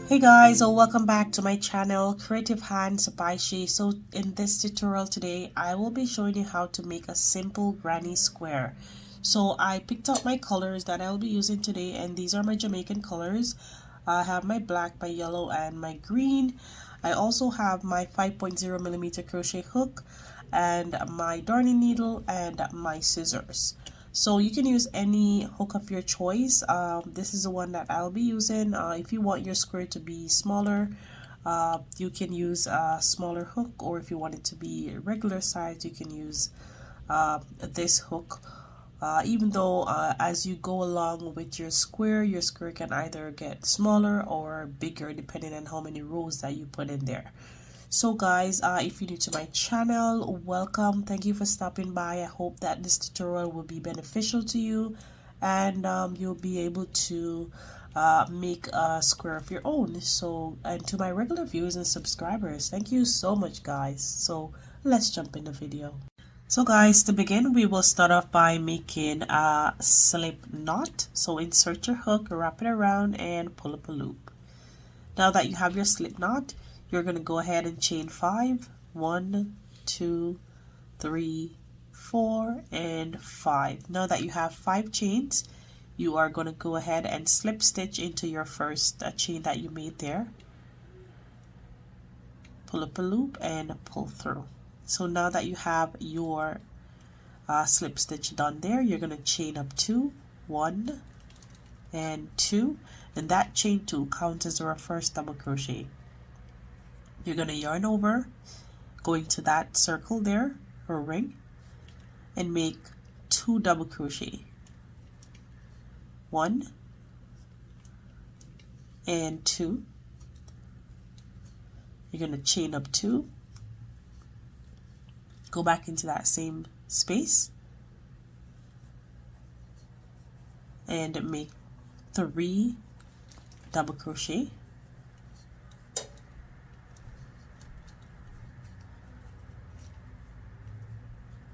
Hey guys, welcome back to my channel Creative Hands by She. So in this tutorial today I will be showing you how to make a simple granny square. So I picked up my colors that I'll be using today, and these are my Jamaican colors. I have my black, my yellow, and my green. I also have my 5.0 millimeter crochet hook and my darning needle and my scissors. So you can use any hook of your choice. This is the one that I'll be using. If you want your square to be smaller, you can use a smaller hook, or if you want it to be regular size, you can use this hook. Even though as you go along with your square can either get smaller or bigger depending on how many rows that you put in there. So guys, if you're new to my channel, welcome. Thank you for stopping by. I hope that this tutorial will be beneficial to you, and you'll be able to make a square of your own. So, and to my regular viewers and subscribers, thank you so much guys. So let's jump in the video. So guys, to begin, we will start off by making a slip knot. So insert your hook, wrap it around, and pull up a loop. Now that you have your slip knot, you're going to go ahead and chain 5. 1, 2, 3, 4, and 5. Now that you have 5 chains, you are going to go ahead and slip stitch into your first chain that you made there. Pull up a loop and pull through. So now that you have your slip stitch done there, you're going to chain up 2, 1 and 2, and that chain 2 counts as our first double crochet. You're going to yarn over, going to that circle there or ring, and make 2 double crochet, 1 and 2. You're going to chain up 2, go back into that same space, and make 3 double crochet,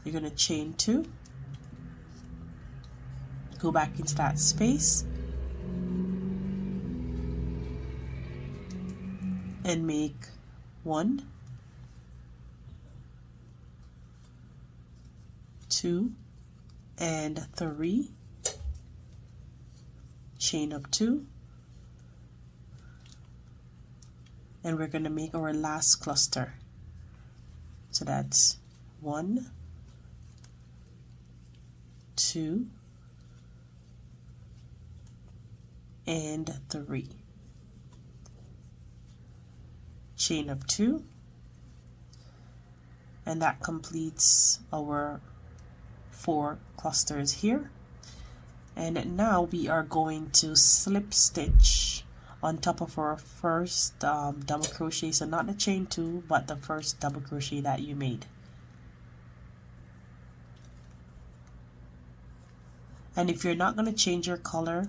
you're going to chain 2, go back into that space, and make 1, 2, and 3, chain up 2, and we're going to make our last cluster. So that's 1, 2, and 3. Chain up 2, and that completes our 4 clusters here. And now we are going to slip stitch on top of our first double crochet. So not the chain 2, but the first double crochet that you made. And if you're not going to change your color,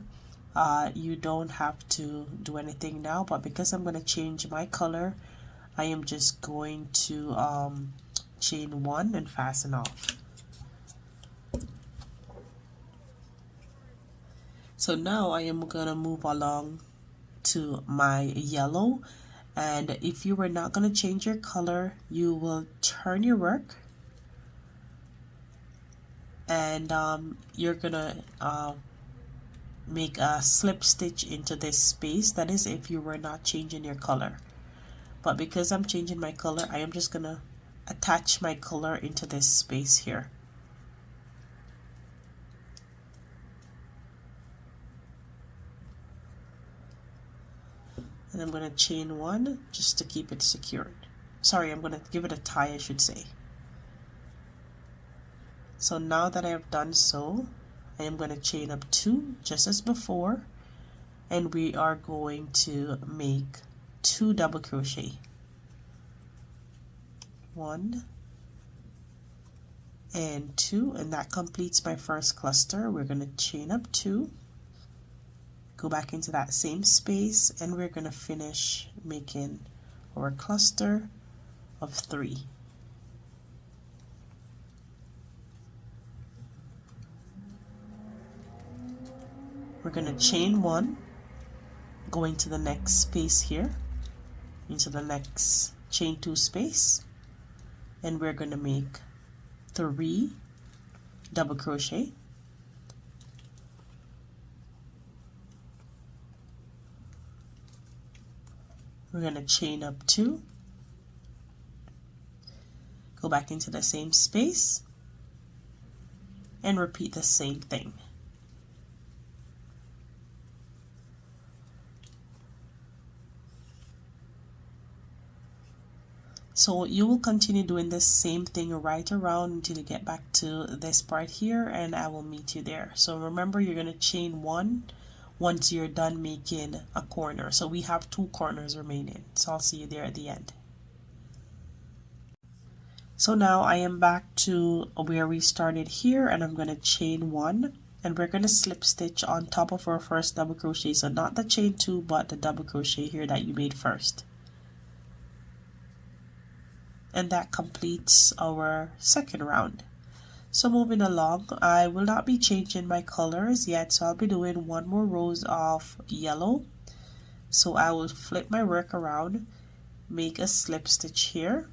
you don't have to do anything now, but because I'm going to change my color, I am just going to chain 1 and fasten off. So now I am going to move along to my yellow, and if you were not going to change your color, you will turn your work, and you're gonna make a slip stitch into this space. That is if you were not changing your color, but because I'm changing my color, I am just gonna attach my color into this space here. And I'm gonna chain 1 just to keep it secured. Sorry, I'm gonna give it a tie, I should say. So now that I have done so, I am going to chain up 2 just as before, and we are going to make 2 double crochet, 1 and 2, and that completes my first cluster. We're going to chain up 2, go back into that same space, and we're going to finish making our cluster of 3. We're going to chain 1, go into the next space here, into the next chain 2 space, and we're going to make 3 double crochet. We're going to chain up 2, go back into the same space, and repeat the same thing. So you will continue doing the same thing right around until you get back to this part here, and I will meet you there. So remember, you're going to chain 1 once you're done making a corner. So we have 2 corners remaining. So I'll see you there at the end. So now I am back to where we started here, and I'm going to chain 1, and we're going to slip stitch on top of our first double crochet. So not the chain 2, but the double crochet here that you made first. And that completes our second round. So moving along, I will not be changing my colors yet, so I'll be doing 1 more rows of yellow. So I will flip my work around, make a slip stitch here,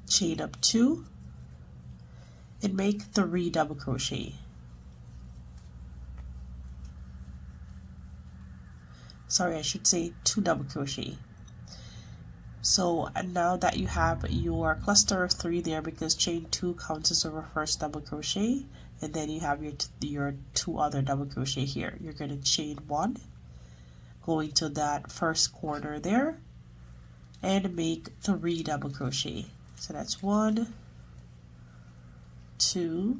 chain up 2, and make 3 double crochet. Sorry, I should say 2 double crochet. So now that you have your cluster of 3 there, because chain 2 counts as our first double crochet, and then you have your 2 other double crochet here, you're going to chain 1, go into that first corner there, and make 3 double crochet. So that's 1, 2,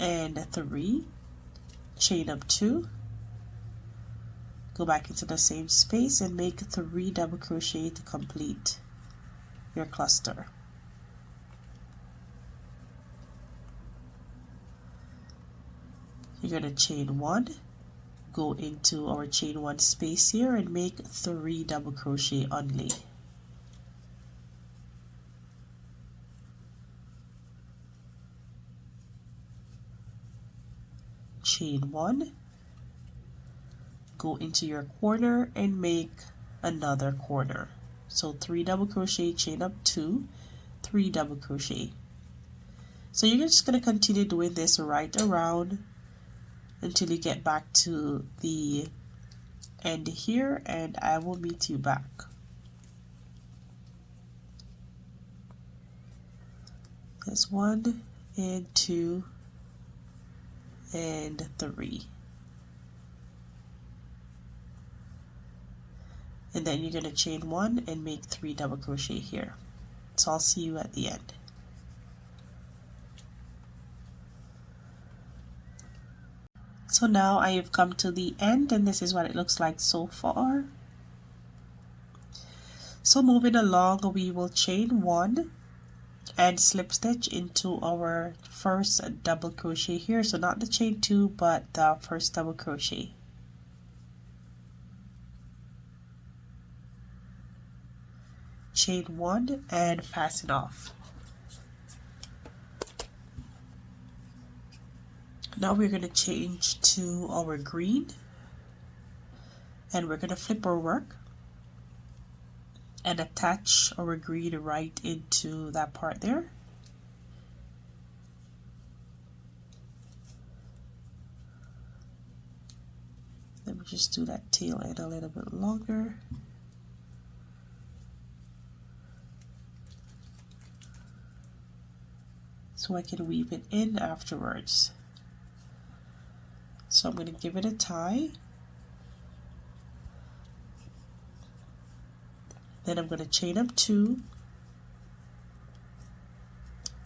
and 3, chain up 2, go back into the same space and make 3 double crochet to complete your cluster. You're going to chain 1, go into our chain 1 space here and make 3 double crochet only. Chain 1, go into your corner and make another corner. So 3 double crochet, chain up 2, 3 double crochet. So you're just going to continue doing this right around until you get back to the end here, and I will meet you back. That's 1 and 2 and 3. And then you're going to chain 1 and make 3 double crochet here. So I'll see you at the end. So now I have come to the end, and this is what it looks like so far. So moving along, we will chain 1 and slip stitch into our first double crochet here. So not the chain 2, but the first double crochet. Chain 1 and fasten off. Now we're going to change to our green, and we're going to flip our work and attach our green right into that part there. Let me just do that tail end a little bit longer. So I can weave it in afterwards. So I'm going to give it a tie. Then I'm going to chain up 2.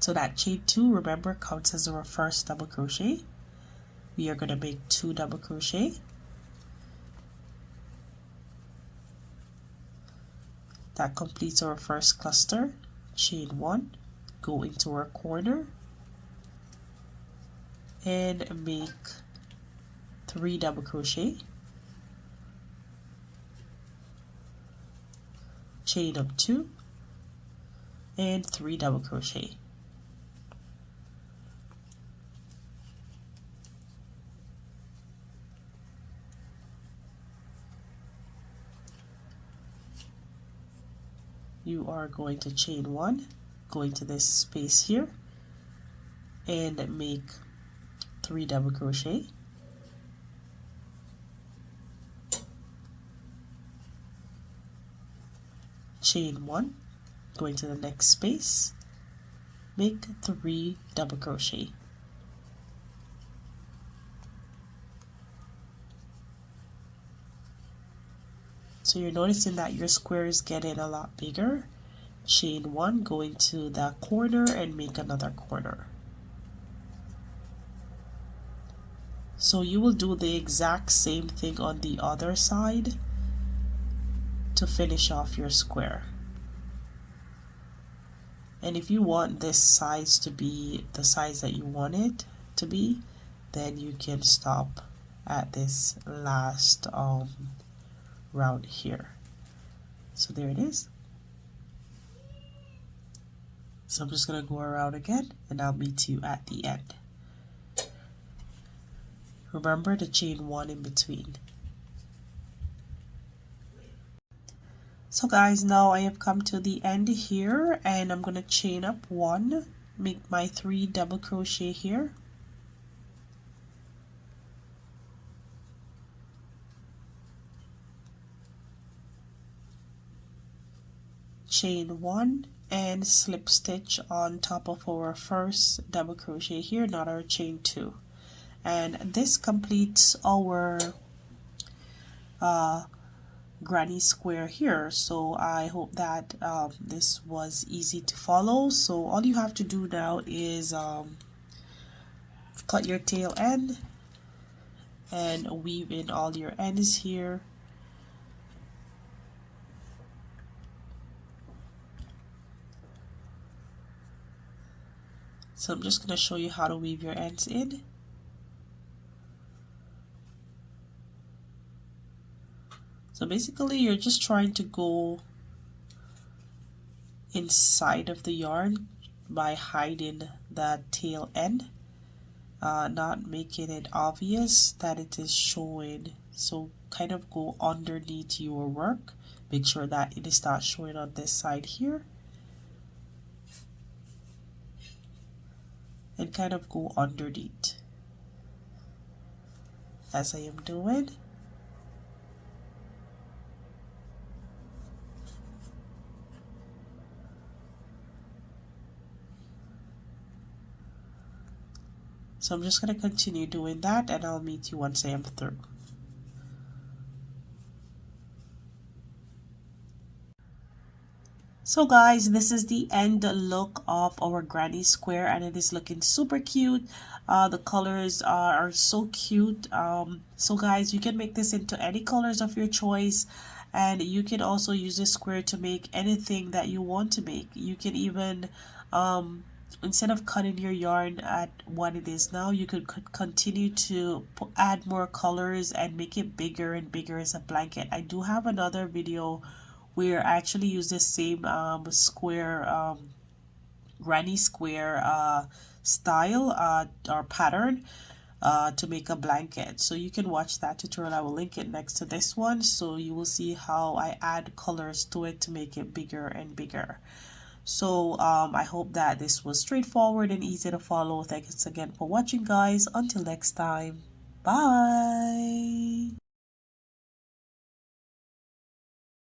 So that chain 2, remember, counts as our first double crochet. We are going to make 2 double crochet. That completes our first cluster. Chain 1, go into our corner, and make 3 double crochet. Chain up 2 and 3 double crochet. you are going to chain 1, go into this space here and make 3 double crochet, chain 1, go into the next space, make 3 double crochet. So you're noticing that your square is getting a lot bigger. Chain 1, go into the corner and make another corner. So you will do the exact same thing on the other side to finish off your square. And if you want this size to be the size that you want it to be, then you can stop at this last round here. So there it is. So I'm just going to go around again and I'll meet you at the end. Remember to chain 1 in between. So guys, now I have come to the end here and I'm going to chain up 1, make my 3 double crochet here. Chain 1 and slip stitch on top of our first double crochet here, not our chain 2. And this completes our granny square here. So I hope that this was easy to follow. So all you have to do now is cut your tail end and weave in all your ends here. So I'm just going to show you how to weave your ends in. So basically you're just trying to go inside of the yarn by hiding the tail end, not making it obvious that it is showing. So kind of go underneath your work, make sure that it is not showing on this side here, and kind of go underneath as I am doing. So I'm just going to continue doing that and I'll meet you once I am through. So guys, this is the end look of our granny square and it is looking super cute. The colors are so cute. So guys, you can make this into any colors of your choice, and you can also use this square to make anything that you want to make. You can even instead of cutting your yarn at what it is now, you could continue to add more colors and make it bigger and bigger as a blanket. I do have another video where I actually use the same square, granny square style or pattern to make a blanket. So you can watch that tutorial. I will link it next to this one, so you will see how I add colors to it to make it bigger and bigger. So I hope that this was straightforward and easy to follow. Thanks again for watching, guys. Until next time, bye.